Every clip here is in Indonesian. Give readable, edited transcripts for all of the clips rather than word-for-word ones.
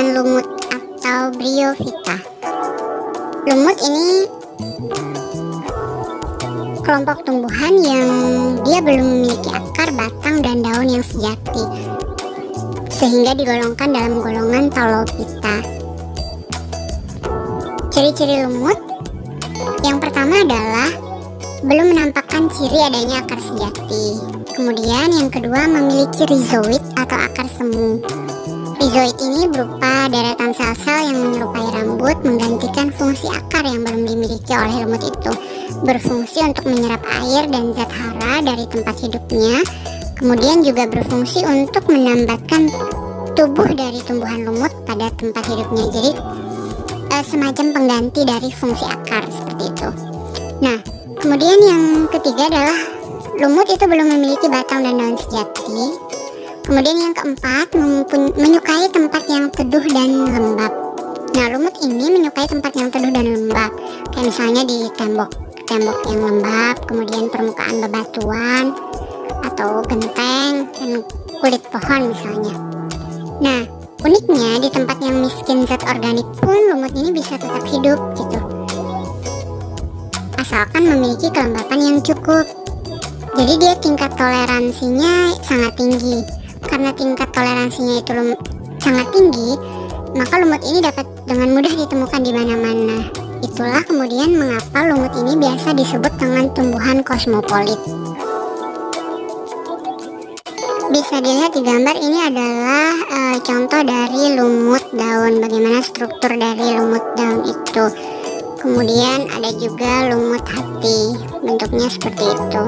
dengan lumut atau Bryophyta. Lumut ini kelompok tumbuhan yang dia belum memiliki akar, batang, dan daun yang sejati, sehingga digolongkan dalam golongan Ptalophyta. Ciri-ciri lumut yang pertama adalah belum menampakkan ciri adanya akar sejati. Kemudian yang kedua, memiliki rhizoid atau akar semu. Rhizoid ini berupa deretan sel-sel yang menyerupai rambut, menggantikan fungsi akar yang belum dimiliki oleh lumut itu. Berfungsi untuk menyerap air dan zat hara dari tempat hidupnya. Kemudian juga berfungsi untuk menambatkan tubuh dari tumbuhan lumut pada tempat hidupnya. Jadi semacam pengganti dari fungsi akar seperti itu. Nah, kemudian yang ketiga adalah lumut itu belum memiliki batang dan daun sejati. Kemudian yang keempat, menyukai tempat yang teduh dan lembab. Nah, lumut ini menyukai tempat yang teduh dan lembab, kayak misalnya di tembok yang lembab, kemudian permukaan bebatuan atau genteng dan kulit pohon misalnya. Nah, uniknya di tempat yang miskin zat organik pun lumut ini bisa tetap hidup gitu, asalkan memiliki kelembapan yang cukup. Jadi dia tingkat toleransinya sangat tinggi. Karena tingkat toleransinya itu sangat tinggi, maka lumut ini dapat dengan mudah ditemukan di mana-mana. Itulah kemudian mengapa lumut ini biasa disebut dengan tumbuhan kosmopolit. Bisa dilihat di gambar ini adalah contoh dari lumut daun, bagaimana struktur dari lumut daun itu. Kemudian ada juga lumut hati, bentuknya seperti itu.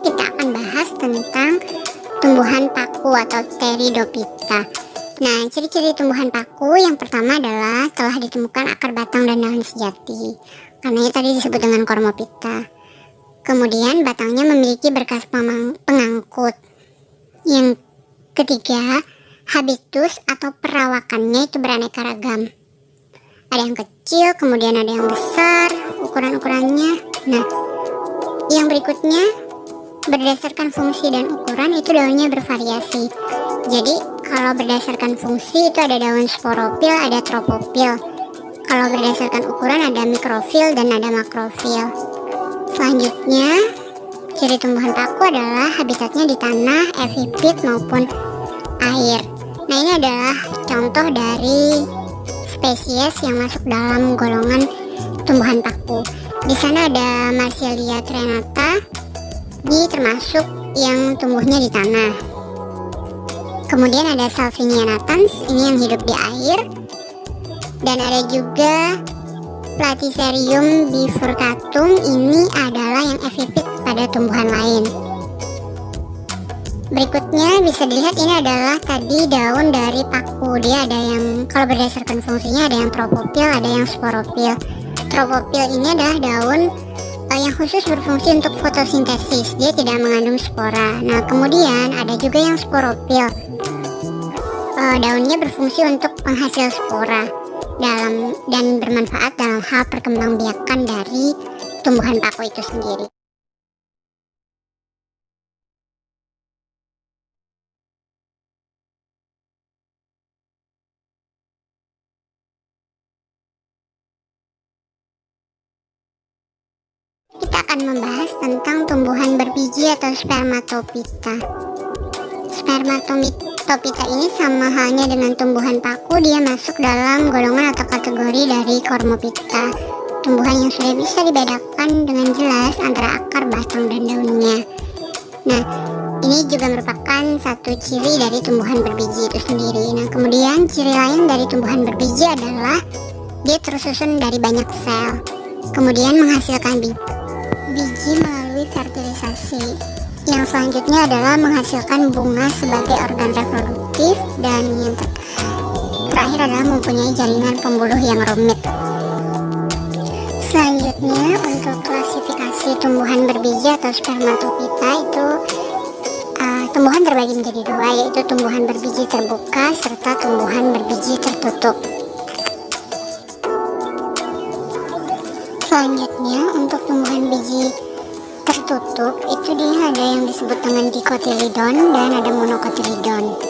Kita akan bahas tentang tumbuhan paku atau Pteridophyta. Nah, ciri-ciri tumbuhan paku yang pertama adalah telah ditemukan akar, batang, dan daun sejati. Karena tadi disebut dengan Cormophyta. Kemudian batangnya memiliki berkas pengangkut. Yang ketiga, habitus atau perawakannya itu beraneka ragam. Ada yang kecil, kemudian ada yang besar, ukuran-ukurannya. Nah, yang berikutnya, berdasarkan fungsi dan ukuran itu daunnya bervariasi. Jadi kalau berdasarkan fungsi itu ada daun sporopil, ada tropopil. Kalau berdasarkan ukuran ada mikrofil dan ada makrofil. Selanjutnya, ciri tumbuhan paku adalah habitatnya di tanah, epifit maupun air. Nah, ini adalah contoh dari spesies yang masuk dalam golongan tumbuhan paku. Di sana ada Marsilea crenata, ini termasuk yang tumbuhnya di tanah. Kemudian ada Salvinia natans, ini yang hidup di air. Dan ada juga Platycerium bifurcatum, ini adalah yang epifit pada tumbuhan lain. Berikutnya bisa dilihat ini adalah tadi daun dari paku. Dia ada yang, kalau berdasarkan fungsinya ada yang tropopil, ada yang sporopil. Tropopil ini adalah daun yang khusus berfungsi untuk fotosintesis, dia tidak mengandung spora. Nah, kemudian ada juga yang sporopil, daunnya berfungsi untuk penghasil spora dan bermanfaat dalam hal perkembangbiakan dari tumbuhan paku itu sendiri. Kita akan membahas tentang tumbuhan berbiji atau Spermatophyta. Spermatophyta ini sama halnya dengan tumbuhan paku, dia masuk dalam golongan atau kategori dari Cormophyta. Tumbuhan yang sudah bisa dibedakan dengan jelas antara akar, batang, dan daunnya. Nah, ini juga merupakan satu ciri dari tumbuhan berbiji itu sendiri. Nah, kemudian ciri lain dari tumbuhan berbiji adalah dia tersusun dari banyak sel, kemudian menghasilkan biji melalui fertilisasi. Yang selanjutnya adalah menghasilkan bunga sebagai organ reproduktif, dan yang terakhir adalah mempunyai jaringan pembuluh yang rumit. Selanjutnya, untuk klasifikasi tumbuhan berbiji atau Spermatophyta itu tumbuhan terbagi menjadi dua, yaitu tumbuhan berbiji terbuka serta tumbuhan berbiji tertutup. Selanjutnya biasanya untuk tumbuhan biji tertutup itu dia ada yang disebut dengan dicotyledon dan ada monocotyledon.